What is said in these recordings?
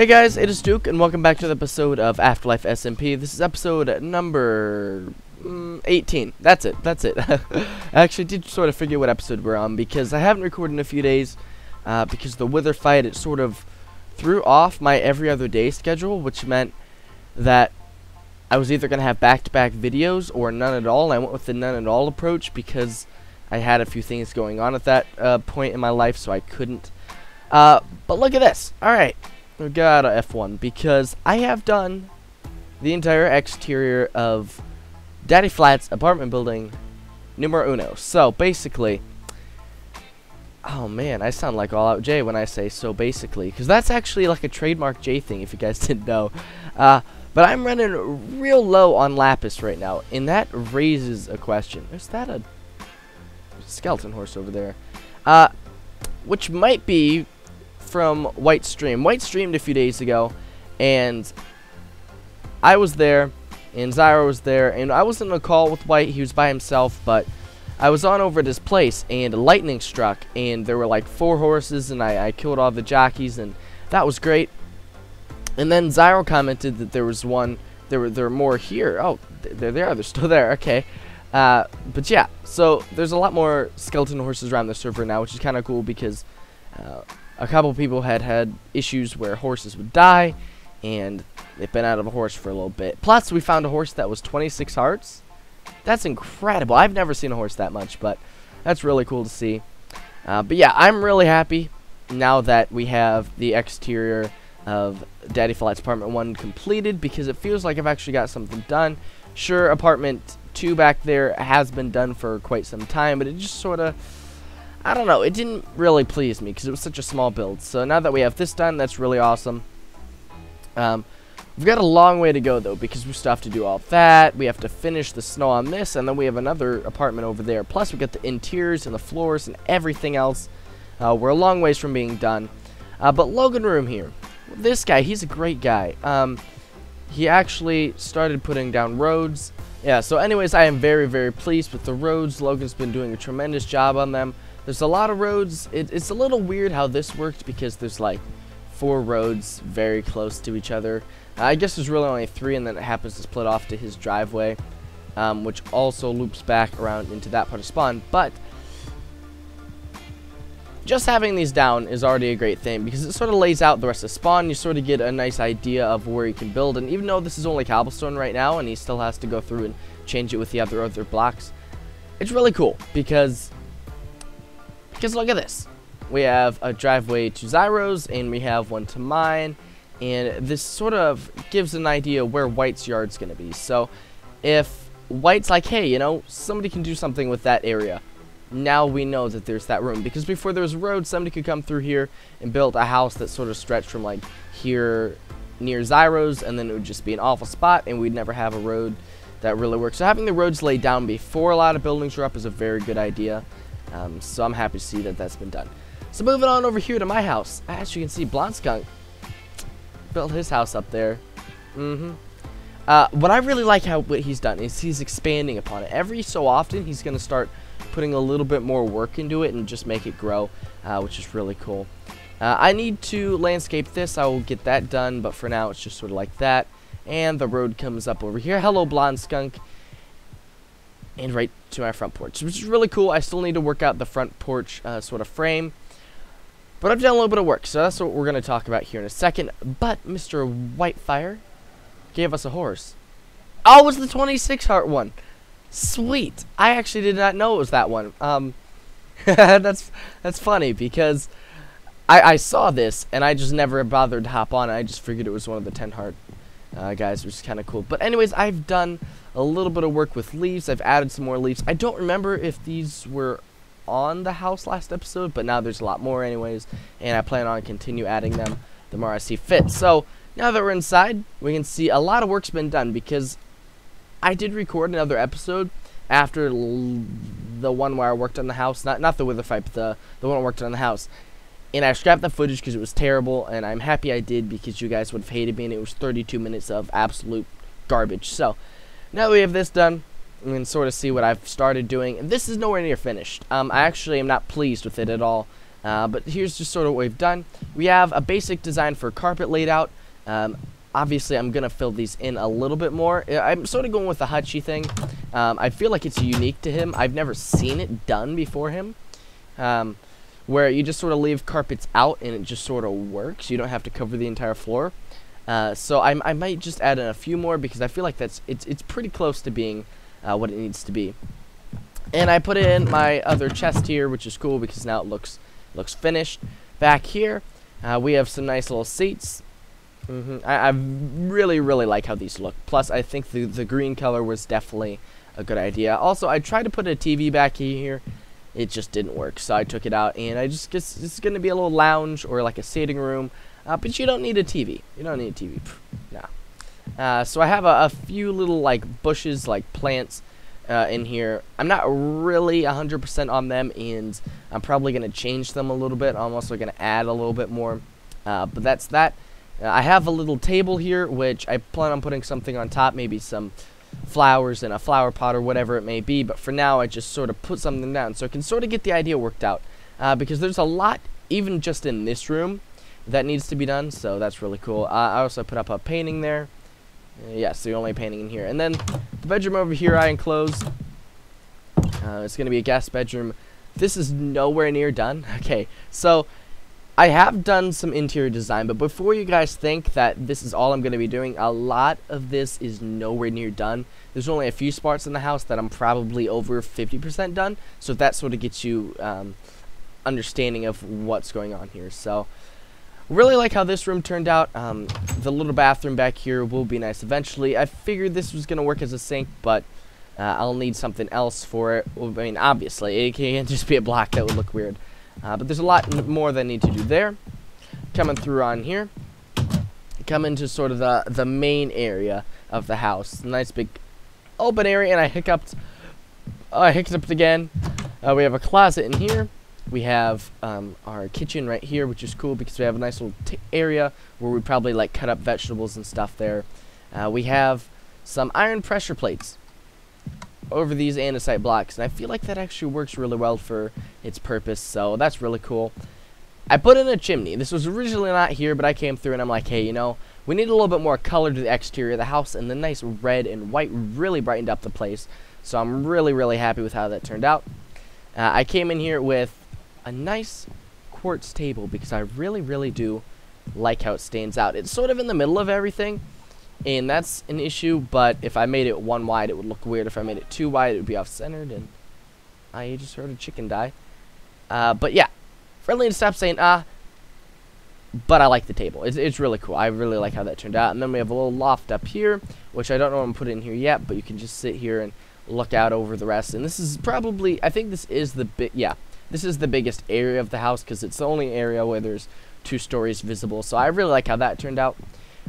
Hey guys, it is Duke, and welcome back to the episode of Afterlife SMP. This is episode number 18. That's it. I actually did sort of figure what episode we're on, because I haven't recorded in a few days, because the wither fight, it sort of threw off my every other day schedule, which meant that I was either going to have back-to-back videos or none at all, and I went with the none at all approach because I had a few things going on at that point in my life, so I couldn't. But look at this. Alright. We'll get out of F1 because I have done the entire exterior of Daddy Flat's apartment building numero uno. So basically, oh man, I sound like All Out J when I say so basically, because that's actually like a trademark J thing if you guys didn't know. But I'm running real low on lapis right now, and that raises a question. Is that a skeleton horse over there? Which might be from White streamed a few days ago, and I was there, and Zyro was there, and I wasn't on a call with White. He was by himself, but I was on over at his place, and lightning struck, and there were like 4 horses, and I killed all the jockeys, and that was great. And then Zyro commented that there was one, there were more here. Oh, there they are. They're still there. Okay. But yeah, so there's a lot more skeleton horses around the server now, which is kind of cool because a couple people had issues where horses would die, and they've been out of a horse for a little bit. Plus, we found a horse that was 26 hearts. That's incredible. I've never seen a horse that much, but that's really cool to see. But yeah, I'm really happy now that we have the exterior of Daddy Flat's Apartment 1 completed, because it feels like I've actually got something done. Sure, Apartment 2 back there has been done for quite some time, but it just sort of, I don't know, it didn't really please me because it was such a small build. So now that we have this done, that's really awesome. We've got a long way to go though, because we still have to do all that. We have to finish the snow on this, and then we have another apartment over there. Plus we got the interiors and the floors and everything else. We're a long ways from being done. But Logan room here, this guy, he's a great guy. He actually started putting down roads. Yeah, so anyways, I am very, very pleased with the roads. Logan's been doing a tremendous job on them. There's a lot of roads. It's a little weird how this worked, because there's like 4 roads very close to each other. I guess there's really only 3, and then it happens to split off to his driveway, which also loops back around into that part of spawn. But just having these down is already a great thing, because it sort of lays out the rest of spawn. You sort of get a nice idea of where you can build, and even though this is only cobblestone right now, and he still has to go through and change it with the other blocks, it's really cool, because look at this. We have a driveway to Zyro's, and we have one to mine, and this sort of gives an idea where White's yard's going to be. So if White's like, hey, you know, somebody can do something with that area, now we know that there's that room. Because before there was a road, somebody could come through here and build a house that sort of stretched from like here near Zyro's, and then it would just be an awful spot, and we'd never have a road that really works. So having the roads laid down before a lot of buildings are up is a very good idea. So I'm happy to see that that's been done. So moving on over here to my house. As you can see, Blonde Skunk built his house up there. What I really like what he's done is he's expanding upon it. Every so often, he's going to start putting a little bit more work into it and just make it grow, which is really cool. I need to landscape this. I will get that done, but for now, it's just sort of like that. And the road comes up over here. Hello, Blonde Skunk. And right to my front porch, which is really cool. I still need to work out the front porch sort of frame, but I've done a little bit of work, so that's what we're going to talk about here in a second. But Mr. Whitefire gave us a horse. Oh, it was the 26 heart one. Sweet. I actually did not know it was that one. That's funny, because I saw this and I just never bothered to hop on it. I just figured it was one of the 10 heart guys, which is kind of cool. But anyways, I've done a little bit of work with leaves. I've added some more leaves. I don't remember if these were on the house last episode, but now there's a lot more anyways, and I plan on continue adding them the more I see fit. So now that we're inside, we can see a lot of work's been done, because I did record another episode after the one where I worked on the house, not the wither fight, but the one I worked on the house. And I scrapped the footage because it was terrible, and I'm happy I did, because you guys would have hated me, and it was 32 minutes of absolute garbage. So now that we have this done, we can sort of see what I've started doing. And this is nowhere near finished. I actually am not pleased with it at all. But here's just sort of what we've done. We have a basic design for carpet laid out. Obviously, I'm going to fill these in a little bit more. I'm sort of going with the Hutchie thing. I feel like it's unique to him. I've never seen it done before him. Where you just sort of leave carpets out and it just sort of works. You don't have to cover the entire floor. So I might just add in a few more because I feel like it's pretty close to being what it needs to be. And I put in my other chest here, which is cool because now it looks finished. Back here, we have some nice little seats. I really like how these look. Plus, I think the green color was definitely a good idea. Also, I tried to put a TV back here. It just didn't work, so I took it out, and I just guess it's going to be a little lounge or like a sitting room. But you don't need a TV. You don't need a TV. No. So I have a few little like bushes, like plants in here. I'm not really 100% on them, and I'm probably going to change them a little bit. I'm also going to add a little bit more. But that's that. I have a little table here, which I plan on putting something on top, maybe some flowers in a flower pot or whatever it may be. But for now, I just sort of put something down so I can sort of get the idea worked out. Because there's a lot, even just in this room, that needs to be done, so that's really cool. I also put up a painting there. Yes, the only painting in here. And then the bedroom over here I enclosed. It's going to be a guest bedroom. This is nowhere near done. Okay, so I have done some interior design, but before you guys think that this is all I'm going to be doing, a lot of this is nowhere near done. There's only a few spots in the house that I'm probably over 50% done, so that sort of gets you understanding of what's going on here. So really like how this room turned out. The little bathroom back here will be nice eventually. I figured this was going to work as a sink, but I'll need something else for it. Well, I mean, obviously, it can't just be a block. That would look weird. But there's a lot more that I need to do there. Coming through on here. Come into sort of the main area of the house. Nice big open area, and I hiccuped. I hiccuped again. We have a closet in here. We have our kitchen right here, which is cool because we have a nice little area where we probably like cut up vegetables and stuff there. We have some iron pressure plates over these andesite blocks, and I feel like that actually works really well for its purpose, so that's really cool. I put in a chimney. This was originally not here, but I came through and I'm like, hey, you know, we need a little bit more color to the exterior of the house, and the nice red and white really brightened up the place, so I'm really happy with how that turned out. I came in here with a nice quartz table because I really do like how it stands out. It's sort of in the middle of everything, and that's an issue, but if I made it one wide it would look weird. If I made it two wide it would be off-centered, and I just heard a chicken die. But yeah, friendly to stop saying but I like the table. It's really cool. I really like how that turned out. And then we have a little loft up here, which I don't know what I'm putting in here yet, but you can just sit here and look out over the rest. And this is probably, I think this is the this is the biggest area of the house because it's the only area where there's 2 stories visible. So I really like how that turned out.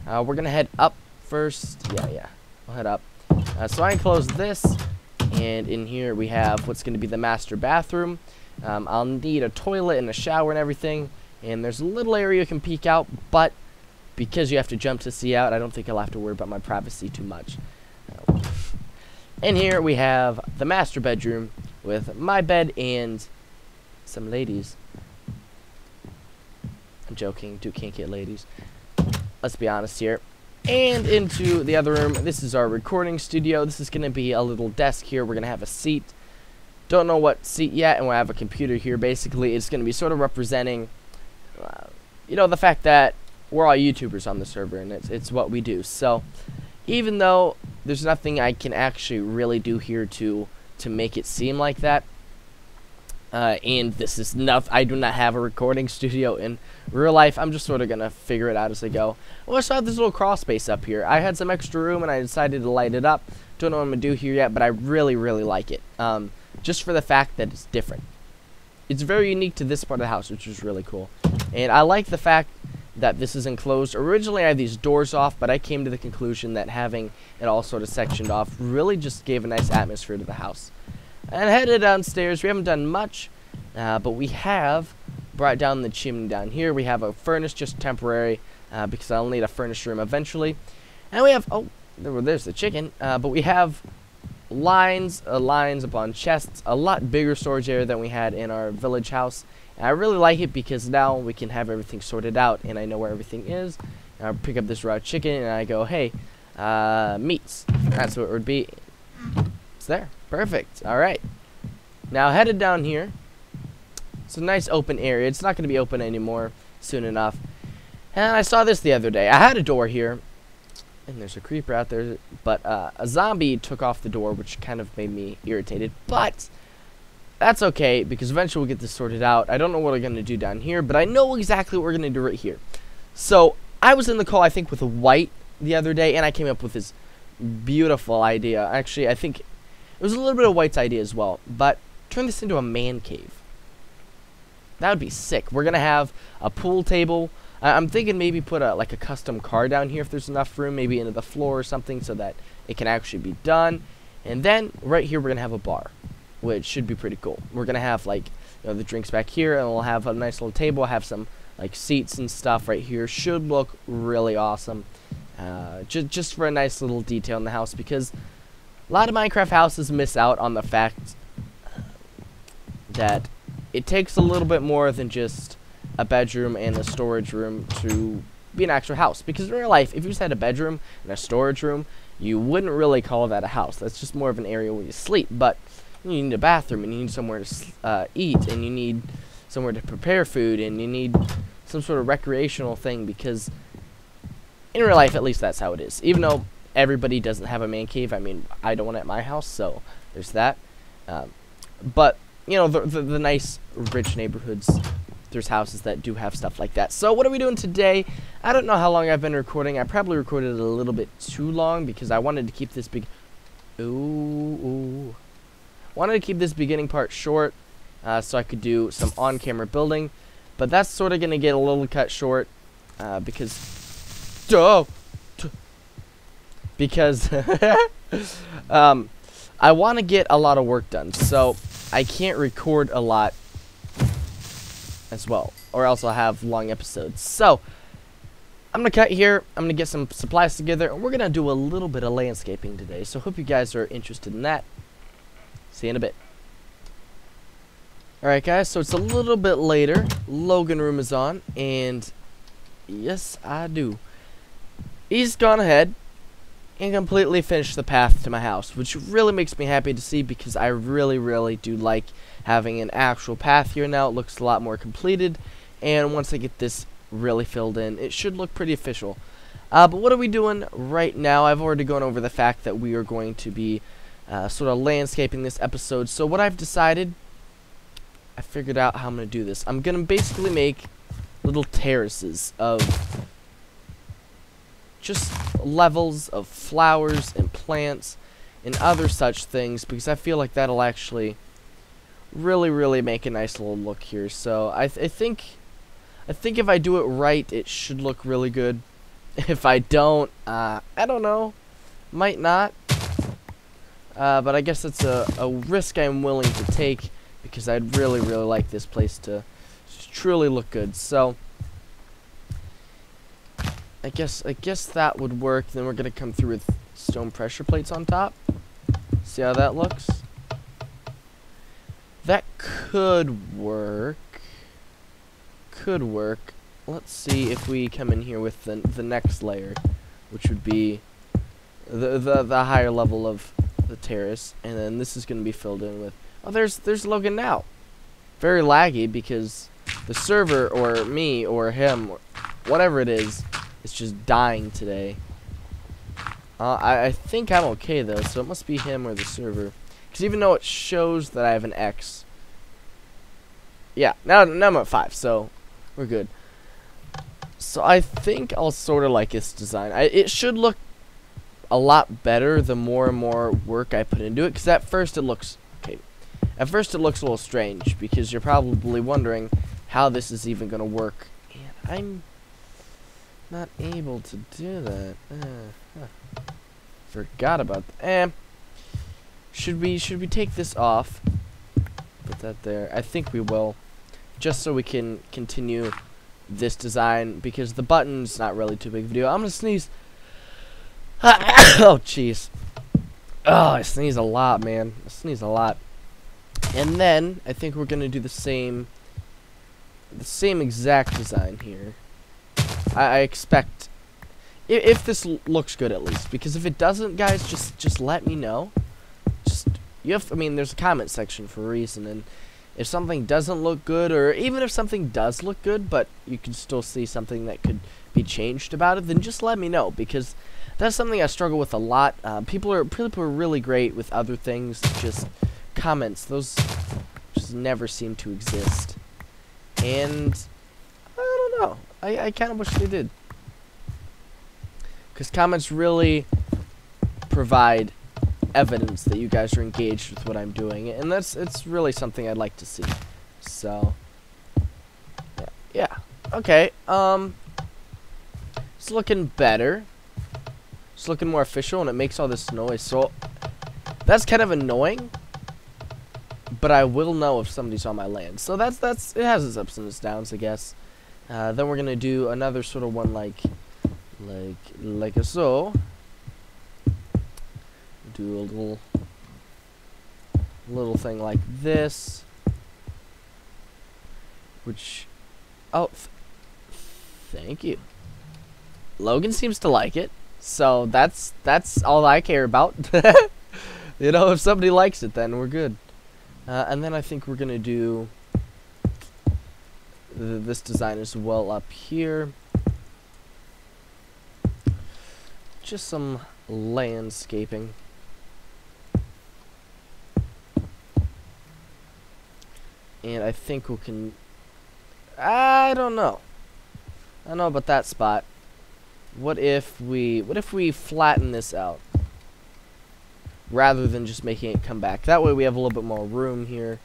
We're going to head up first. Yeah. I'll head up. So I enclosed this. And in here we have what's going to be the master bathroom. I'll need a toilet and a shower and everything. And there's a little area you can peek out. But because you have to jump to see out, I don't think I'll have to worry about my privacy too much. And here we have the master bedroom with my bed and some ladies. I'm joking. Can't get ladies. Let's be honest here. And into the other room. This is our recording studio. This is going to be a little desk here. We're going to have a seat. Don't know what seat yet. And we'll have a computer here. Basically, it's going to be sort of representing, you know, the fact that we're all YouTubers on the server. And it's what we do. So, even though there's nothing I can actually really do here to make it seem like that, and this is I do not have a recording studio in real life. I'm just sort of gonna figure it out as I go. I also have this little crawl space up here. I had some extra room and I decided to light it up. Don't know what I'm gonna do here yet, but I really like it. Just for the fact that it's different. It's very unique to this part of the house, which is really cool. And I like the fact that this is enclosed. Originally I had these doors off, but I came to the conclusion that having it all sort of sectioned off really just gave a nice atmosphere to the house. And headed downstairs. We haven't done much, but we have brought down the chimney down here. We have a furnace, just temporary, because I'll need a furnace room eventually. And we have, oh, there's the chicken, but we have lines upon chests, a lot bigger storage area than we had in our village house. And I really like it because now we can have everything sorted out, and I know where everything is. And I'll pick up this raw chicken, and I go, hey, meats. That's what it would be. It's there. Perfect. All right. Now headed down here. It's a nice open area. It's not going to be open anymore soon enough. And I saw this the other day. I had a door here, and there's a creeper out there, but a zombie took off the door, which kind of made me irritated. But that's okay, because eventually we'll get this sorted out. I don't know what we're going to do down here, but I know exactly what we're going to do right here. So I was in the call, I think, with a white the other day, and I came up with this beautiful idea. Actually, I think it was a little bit of White's idea as well, but turn this into a man cave. That would be sick. We're going to have a pool table. I'm thinking maybe put like a custom car down here if there's enough room, maybe into the floor or something so that it can actually be done. And then right here we're going to have a bar, which should be pretty cool. We're going to have like, you know, the drinks back here, and we'll have a nice little table, have some like seats and stuff right here. Should look really awesome. Just for a nice little detail in the house, because a lot of Minecraft houses miss out on the fact that it takes a little bit more than just a bedroom and a storage room to be an actual house. Because in real life, if you just had a bedroom and a storage room, you wouldn't really call that a house. That's just more of an area where you sleep. But you need a bathroom, and you need somewhere to eat, and you need somewhere to prepare food, and you need some sort of recreational thing, because in real life, at least that's how it is. Even though everybody doesn't have a man cave. I mean, I don't want it at my house, so there's that. But, you know, the nice, rich neighborhoods, there's houses that do have stuff like that. So what are we doing today? I don't know how long I've been recording. I probably recorded it a little bit too long because I wanted to keep this wanted to keep this beginning part short so I could do some on-camera building. But that's sort of going to get a little cut short because I want to get a lot of work done. So I can't record a lot as well, or else I'll have long episodes. So I'm gonna cut here. I'm gonna get some supplies together, and we're gonna do a little bit of landscaping today. So hope you guys are interested in that. See you in a bit. Alright guys, so it's a little bit later. Logan room is on, and yes I do. He's gone ahead and completely finished the path to my house, which really makes me happy to see, because I really do like having an actual path here now. It looks a lot more completed, and once I get this really filled in, it should look pretty official. But what are we doing right now? I've already gone over the fact that we are going to be sort of landscaping this episode. So what I've decided, I figured out how I'm going to do this. I'm going to basically make little terraces of just levels of flowers and plants and other such things, because I feel like that'll actually really make a nice little look here. So I think if I do it right, it should look really good. If I don't, I don't know, might not. But I guess it's a risk I'm willing to take, because I'd really like this place to truly look good. So I guess that would work. Then we're gonna come through with stone pressure plates on top. See how that looks? That could work. Let's see if we come in here with the next layer, which would be the higher level of the terrace, and then this is going to be filled in with. Oh, there's Logan now. Very laggy because the server, or me, or him, or whatever it is just dying today. I think I'm okay though, so it must be him or the server. Because even though it shows that I have an X. Yeah, now I'm at 5, so we're good. So I think I'll sort of like this design. It should look a lot better the more and more work I put into it. Because at first it looks... Okay. At first it looks a little strange, because you're probably wondering how this is even going to work. And I'm not able to do that. Forgot about that. Should we take this off? Put that there. I think we will, just so we can continue this design, because the button's not really too big of a deal. I'm gonna sneeze. Oh jeez. Oh, I sneeze a lot, man. I sneeze a lot. And then I think we're gonna do the same exact design here. I expect if this looks good at least, because if it doesn't, guys, just let me know. I mean, there's a comment section for a reason, and if something doesn't look good, or even if something does look good, but you can still see something that could be changed about it, then just let me know, because that's something I struggle with a lot. People are really great with other things, just comments. Those just never seem to exist, and I don't know. I kind of wish they did, because comments really provide evidence that you guys are engaged with what I'm doing, and it's really something I'd like to see. So yeah. Okay, it's looking better. It's looking more official, and it makes all this noise, so that's kind of annoying, but I will know if somebody's on my land. So that's it has its ups and its downs, I guess. Then we're gonna do another sort of one like so. Do a little thing like this, which, oh, thank you. Logan seems to like it, so that's all I care about. You know, if somebody likes it, then we're good. And then I think we're gonna do this design as well up here. Just some landscaping. And I think we can, I don't know about that spot. What if we flatten this out rather than just making it come back? That way we have a little bit more room here.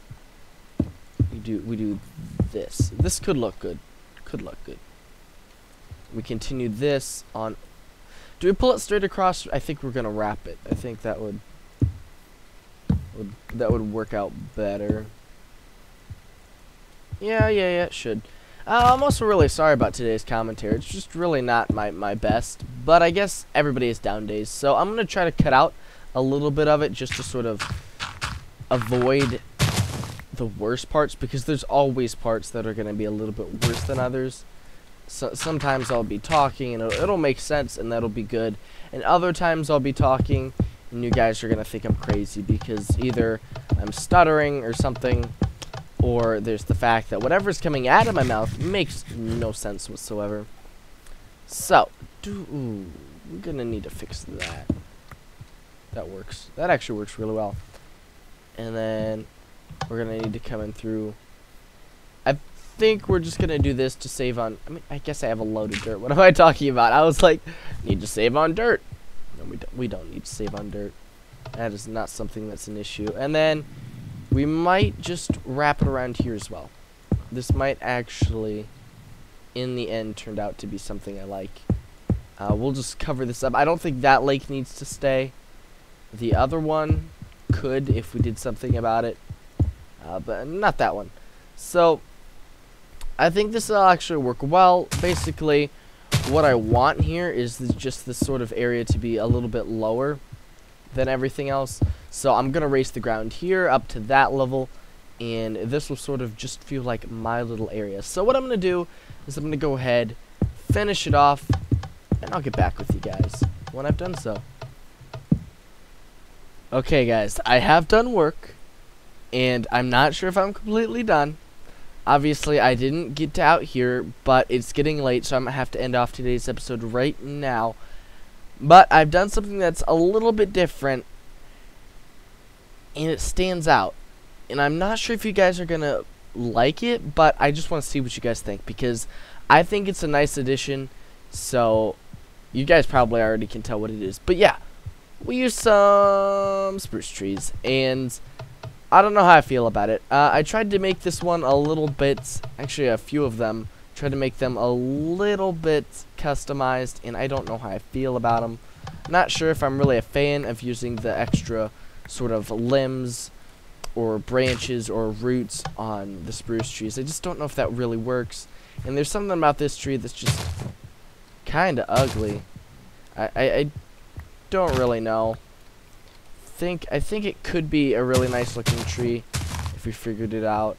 We do this. This could look good. We continue this on. Do we pull it straight across? I think we're gonna wrap it. I think that would work out better. Yeah, it should. I'm also really sorry about today's commentary. It's just really not my best, but I guess everybody has down days, so I'm gonna try to cut out a little bit of it just to sort of avoid the worst parts, because there's always parts that are gonna be a little bit worse than others. So sometimes I'll be talking and it'll make sense and that'll be good, and other times I'll be talking and you guys are gonna think I'm crazy because either I'm stuttering or something, or there's the fact that whatever's coming out of my mouth makes no sense whatsoever. So, we're gonna need to fix that. That works. That actually works really well. And then we're gonna need to come in through. I think we're just gonna do this to save on. I mean, I guess I have a load of dirt. What am I talking about? I was like, need to save on dirt. No, we don't need to save on dirt. That is not something that's an issue. And then we might just wrap it around here as well. This might actually, in the end, turned out to be something I like. We'll just cover this up. I don't think that lake needs to stay. The other one could if we did something about it, but not that one. So I think this will actually work well. Basically, what I want here is just this sort of area to be a little bit lower than everything else. So I'm gonna raise the ground here up to that level, and this will sort of just feel like my little area. So what I'm gonna do is I'm gonna go ahead, finish it off, and I'll get back with you guys when I've done so. Okay guys, I have done work, and I'm not sure if I'm completely done. Obviously I didn't get to out here, but it's getting late, so I'm gonna have to end off today's episode right now. But I've done something that's a little bit different, and it stands out. And I'm not sure if you guys are gonna like it, but I just want to see what you guys think, because I think it's a nice addition. So you guys probably already can tell what it is. But yeah, we use some spruce trees, and I don't know how I feel about it. I tried to make this one a little bit, actually a few of them, tried to make them a little bit customized, and I don't know how I feel about them. Not sure if I'm really a fan of using the extra sort of limbs or branches or roots on the spruce trees. I just don't know if that really works. And there's something about this tree that's just kind of ugly. I don't really know. think it could be a really nice looking tree if we figured it out.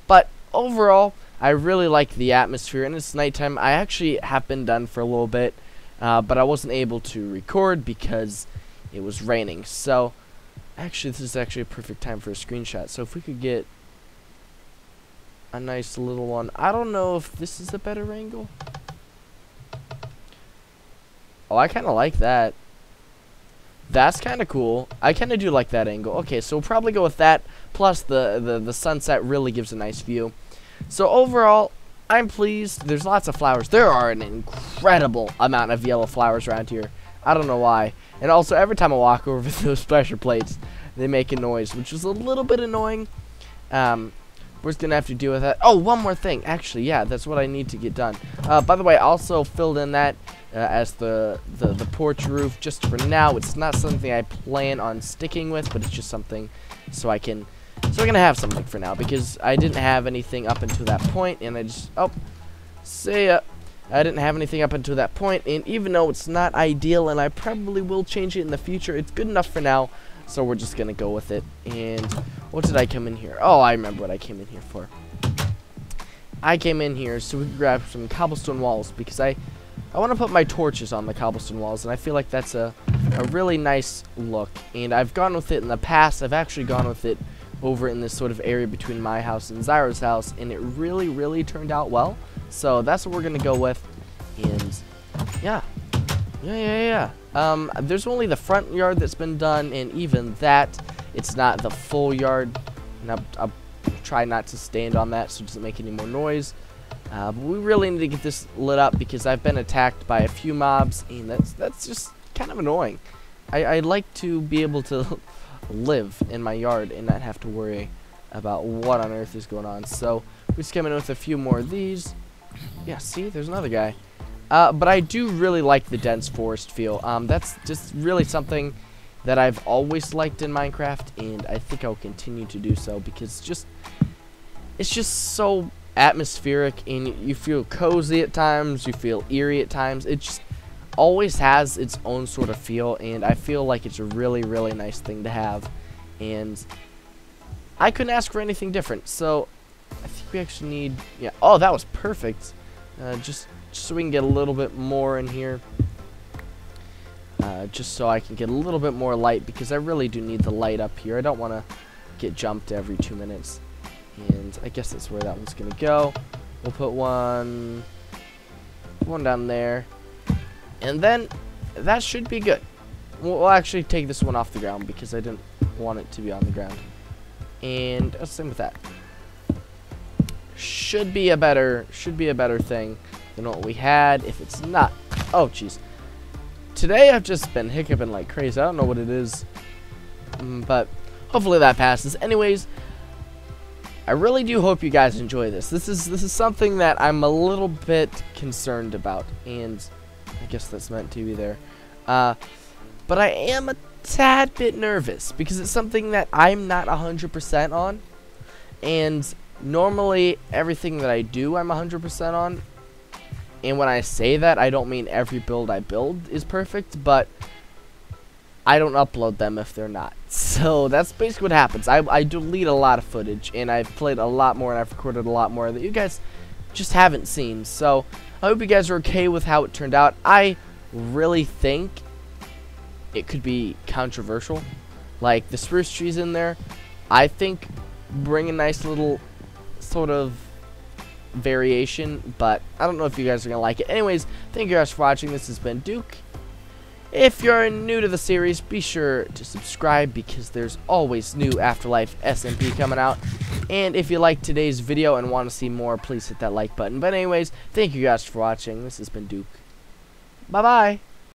But overall, I really like the atmosphere, and it's nighttime. I actually have been done for a little bit, but I wasn't able to record because it was raining. So actually, this is actually a perfect time for a screenshot. So if we could get a nice little one. I don't know if this is a better angle. Oh, I kind of like that. That's kind of cool. I kind of do like that angle. Okay, so we'll probably go with that. Plus, the sunset really gives a nice view. So overall, I'm pleased. There's lots of flowers. There are an incredible amount of yellow flowers around here. I don't know why. And also, every time I walk over those pressure plates, they make a noise, which is a little bit annoying. We're just going to have to deal with that. Oh, one more thing. Actually, yeah, that's what I need to get done. By the way, I also filled in that as the porch roof just for now. It's not something I plan on sticking with, but it's just something so I can have something for now, because I didn't have anything up until that point, and I just, oh, see ya. I didn't have anything up until that point, and even though it's not ideal, and I probably will change it in the future, it's good enough for now, so we're just going to go with it. And what did I come in here? Oh, I remember what I came in here for. I came in here so we could grab some cobblestone walls, because I want to put my torches on the cobblestone walls, and I feel like that's a really nice look. And I've gone with it in the past. I've actually gone with it over in this sort of area between my house and Zyro's house, and it really, really turned out well. So that's what we're going to go with. And yeah. There's only the front yard that's been done, and even that, it's not the full yard. And I'll try not to stand on that so it doesn't make any more noise. But we really need to get this lit up, because I've been attacked by a few mobs, and that's just kind of annoying. I'd like to be able to live in my yard and not have to worry about what on earth is going on. So we just come in with a few more of these. Yeah, see, there's another guy. But I do really like the dense forest feel. That's just really something that I've always liked in Minecraft, and I think I'll continue to do so, because it's just so atmospheric, and you feel cozy at times, you feel eerie at times. It just always has its own sort of feel, and I feel like it's a really, really nice thing to have, and I couldn't ask for anything different. So I think we actually need, yeah, oh, that was perfect. Just so we can get a little bit more in here, just so I can get a little bit more light, because I really do need the light up here. I don't want to get jumped every 2 minutes, and I guess that's where that one's gonna go. We'll put one down there, and then that should be good. We'll actually take this one off the ground, because I didn't want it to be on the ground. And same with that. Should be a better thing than what we had. If it's not, oh jeez. Today I've just been hiccuping like crazy. I don't know what it is, but hopefully that passes. Anyways, I really do hope you guys enjoy this. This is something that I'm a little bit concerned about, and I guess that's meant to be there. But I am a tad bit nervous, because it's something that I'm not 100% on, and normally everything that I do I'm 100% on. And when I say that, I don't mean every build I build is perfect, but I don't upload them if they're not. So that's basically what happens. I delete a lot of footage, and I've played a lot more, and I've recorded a lot more that you guys just haven't seen. So I hope you guys are okay with how it turned out. I really think it could be controversial. Like, the spruce trees in there, I think bring a nice little sort of variation, but I don't know if you guys are gonna like it. Anyways, thank you guys for watching. This has been Duke. If you're new to the series, be sure to subscribe, because there's always new Afterlife SMP coming out. And if you liked today's video and want to see more, please hit that like button. But anyways, thank you guys for watching. This has been Duke. Bye bye.